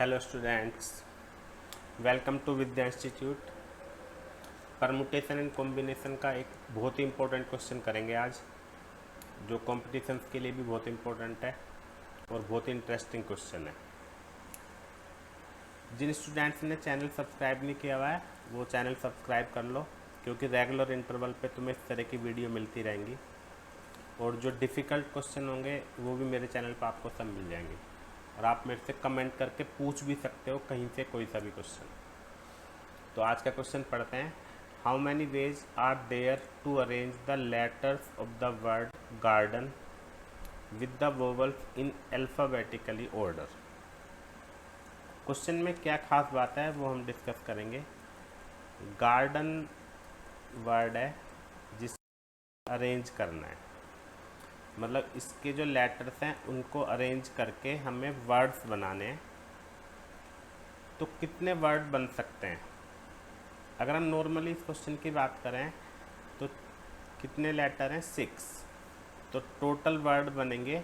Hello students, welcome to Vidya institute. Permutation and combination का एक बहुत ही इम्पोर्टेंट क्वेश्चन करेंगे आज, जो कॉम्पिटिशन्स के लिए भी बहुत इम्पोर्टेंट है और बहुत ही इंटरेस्टिंग क्वेश्चन है। जिन स्टूडेंट्स ने चैनल सब्सक्राइब नहीं किया हुआ है वो चैनल सब्सक्राइब कर लो, क्योंकि रेगुलर इंटरवल पे तुम्हें इस तरह की वीडियो मिलती रहेंगी और जो डिफ़िकल्ट क्वेश्चन होंगे वो भी मेरे चैनल पर आपको सब मिल जाएंगे और आप मेरे से कमेंट करके पूछ भी सकते हो कहीं से कोई सा भी क्वेश्चन। तो आज का क्वेश्चन पढ़ते हैं। How many ways are there to arrange the letters of the word garden with the vowels in alphabetically order. Question में क्या खास बात है वो हम डिस्कस करेंगे। गार्डन वर्ड है जिसे अरेंज करना है, मतलब इसके जो लेटर्स हैं उनको अरेंज करके हमें वर्ड्स बनाने हैं। तो कितने वर्ड बन सकते हैं? अगर हम नॉर्मली इस क्वेश्चन की बात करें तो कितने लेटर हैं? 6। तो टोटल वर्ड बनेंगे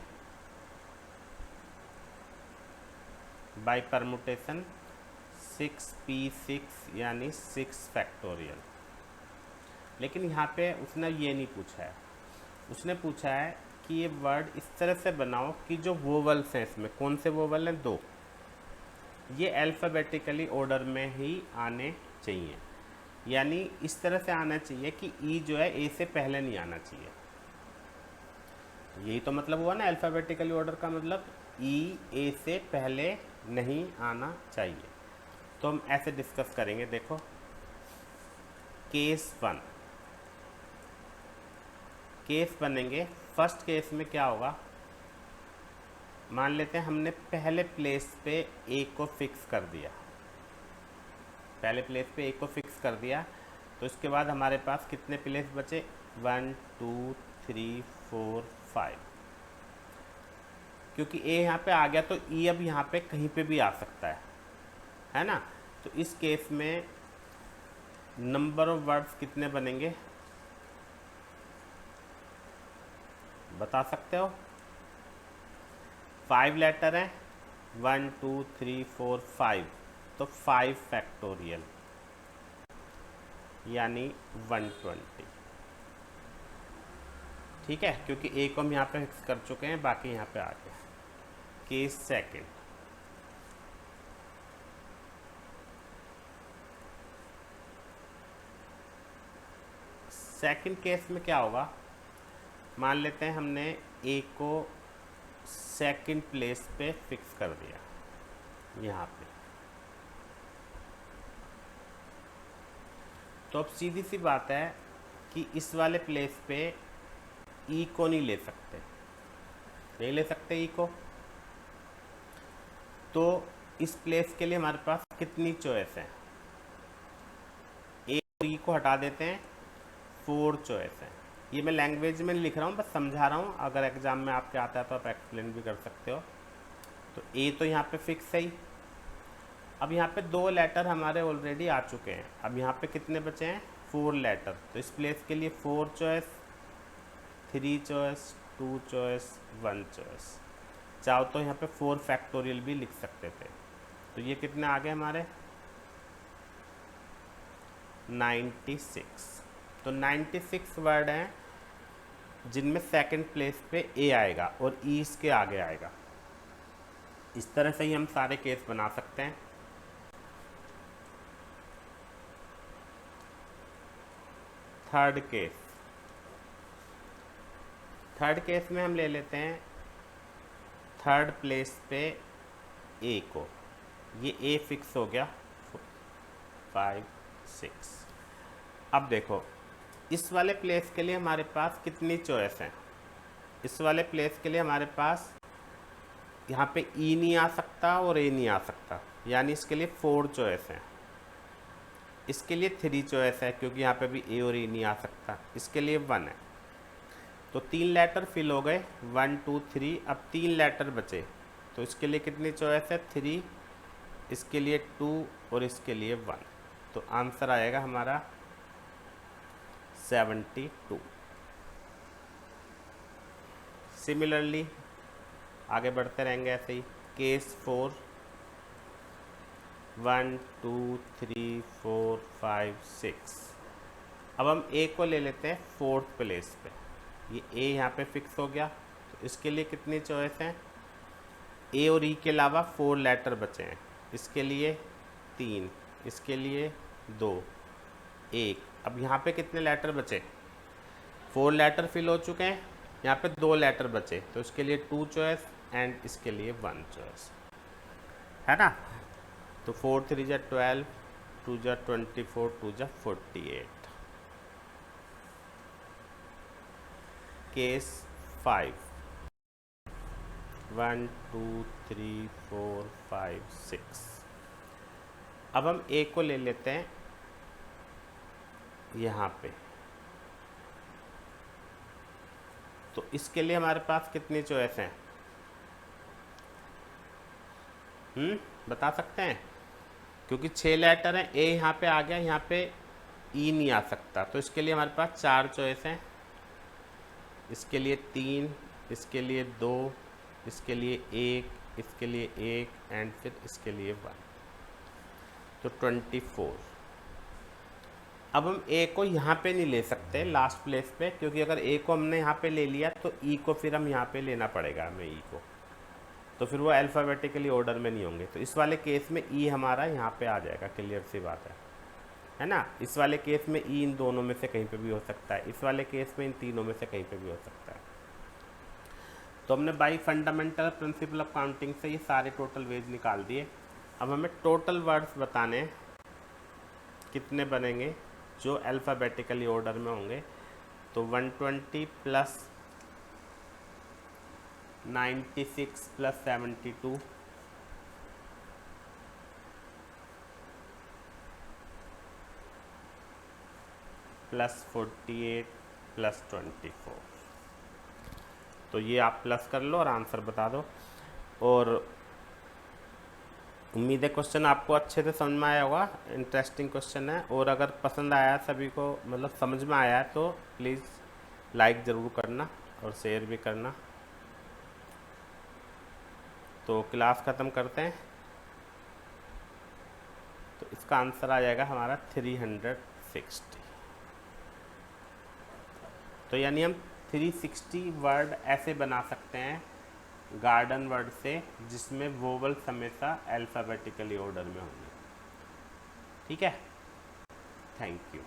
बाय परमुटेशन 6p6 यानी 6 फैक्टोरियल। लेकिन यहाँ पे उसने ये नहीं पूछा है, उसने पूछा है कि ये वर्ड इस तरह से बनाओ कि जो वोवल्स हैं इसमें, कौन से वोवल हैं? 2, ये अल्फ़ाबेटिकली ऑर्डर में ही आने चाहिए। यानी इस तरह से आना चाहिए कि ई जो है ए से पहले नहीं आना चाहिए। यही तो मतलब हुआ ना अल्फ़ाबेटिकली ऑर्डर का, मतलब ई ए से पहले नहीं आना चाहिए। तो हम ऐसे डिस्कस करेंगे। देखो, केस 1, केस बनेंगे। फर्स्ट केस में क्या होगा? मान लेते हैं हमने पहले प्लेस पे ए को फिक्स कर दिया, पहले प्लेस पे ए को फिक्स कर दिया। तो इसके बाद हमारे पास कितने प्लेस बचे? 1 2 3 4 5। क्योंकि ए यहाँ पे आ गया तो ई अब यहाँ पे कहीं पे भी आ सकता है ना। तो इस केस में नंबर ऑफ वर्ड्स कितने बनेंगे बता सकते हो? 5 लेटर हैं, 1 2 3 4 5, तो 5 फैक्टोरियल यानी 120। ठीक है, क्योंकि ए को हम यहाँ पे फिक्स कर चुके हैं, बाकी यहाँ पे आ गया। केस सेकंड, सेकंड केस में क्या होगा? मान लेते हैं हमने ए को सेकंड प्लेस पे फिक्स कर दिया यहाँ पे। तो अब सीधी सी बात है कि इस वाले प्लेस पे ई को नहीं ले सकते, नहीं ले सकते ई को। तो इस प्लेस के लिए हमारे पास कितनी चॉइस है? ए और ई को हटा देते हैं, 4 चॉइस है। ये मैं लैंग्वेज में लिख रहा हूँ, बस समझा रहा हूँ। अगर एग्जाम में आपके आता है तो आप एक्सप्लेन भी कर सकते हो। तो ए तो यहाँ पे फिक्स है ही। अब यहाँ पे 2 लेटर हमारे ऑलरेडी आ चुके हैं। अब यहाँ पे कितने बचे हैं? 4 लेटर। तो इस प्लेस के लिए 4 चॉइस, 3 चॉइस, 2 चॉइस, 1 चॉइस। चाहो तो यहाँ पे 4 फैक्टोरियल भी लिख सकते थे। तो ये कितने आ गए हमारे? 96। तो 96 वर्ड हैं जिनमें सेकंड प्लेस पे ए आएगा और ई इसके आगे आएगा। इस तरह से ही हम सारे केस बना सकते हैं। थर्ड केस, थर्ड केस में हम ले लेते हैं थर्ड प्लेस पे ए को। ये ए फिक्स हो गया 5 6। अब देखो, इस वाले प्लेस के लिए हमारे पास कितनी चॉइस हैं? इस वाले प्लेस के लिए हमारे पास यहाँ पे ई नहीं आ सकता और ए नहीं आ सकता, यानी इसके लिए 4 चॉइस हैं। इसके लिए 3 चॉइस है क्योंकि यहाँ पे भी ए और ई नहीं आ सकता। इसके लिए 1 है। तो 3 लेटर फिल हो गए, 1 2 3। अब 3 लेटर बचे, तो इसके लिए कितनी चॉइस है? 3, इसके लिए 2 और इसके लिए 1। तो आंसर आएगा हमारा 72। सिमिलरली आगे बढ़ते रहेंगे ऐसे ही। केस 4, 1 2 3 4 5 6। अब हम ए को ले लेते हैं फोर्थ प्लेस पे। ये ए यहाँ पे फिक्स हो गया, तो इसके लिए कितनी चॉइस हैं? ए और ई के अलावा 4 लेटर बचे हैं। इसके लिए 3, इसके लिए 2, 1। अब यहाँ पे कितने लेटर बचे? 4 लेटर फिल हो चुके हैं, यहाँ पे 2 लेटर बचे, तो इसके लिए 2 चॉइस एंड इसके लिए 1 चॉइस, है ना। तो 4 3 जा 12, 2 जा 24, 2 जा 48। केस 5, 1 2 3 4 5 6। अब हम ए को ले लेते हैं यहाँ पे। तो इसके लिए हमारे पास कितनी चॉइस हैं? बता सकते हैं? क्योंकि 6 लेटर हैं, ए यहाँ पे आ गया, यहाँ पे ई नहीं आ सकता, तो इसके लिए हमारे पास 4 चॉइस हैं। इसके लिए 3, इसके लिए 2, इसके लिए 1, इसके लिए 1 एंड फिर इसके लिए 1, तो 24। अब हम ए को यहाँ पे नहीं ले सकते लास्ट प्लेस पे, क्योंकि अगर ए को हमने यहाँ पे ले लिया तो ई को फिर हम यहाँ पे लेना पड़ेगा हमें, ई को, तो फिर वो अल्फ़ाबेटिकली ऑर्डर में नहीं होंगे। तो इस वाले केस में ई हमारा यहाँ पे आ जाएगा, क्लियर सी बात है ना। इस वाले केस में ई इन दोनों में से कहीं पे भी हो सकता है, इस वाले केस में इन तीनों में से कहीं पे भी हो सकता है। तो हमने by fundamental principle of counting से ये सारे टोटल वेज निकाल दिए। अब हमें टोटल वर्ड्स बताने कितने बनेंगे जो अल्फ़ाबेटिकली ऑर्डर में होंगे। तो 120 प्लस 96 प्लस 72 प्लस 48 प्लस 24। तो ये आप प्लस कर लो और आंसर बता दो। और उम्मीद है क्वेश्चन आपको अच्छे से समझ में आया होगा, इंटरेस्टिंग क्वेश्चन है। और अगर पसंद आया सभी को, मतलब समझ में आया है, तो प्लीज़ लाइक ज़रूर करना और शेयर भी करना। तो क्लास ख़त्म करते हैं। तो इसका आंसर आ जाएगा हमारा 360। तो यानी हम 360 वर्ड ऐसे बना सकते हैं गार्डन वर्ड से, जिसमें वोवल्स हमेशा अल्फ़ाबेटिकली ऑर्डर में होंगे। ठीक है, थैंक यू।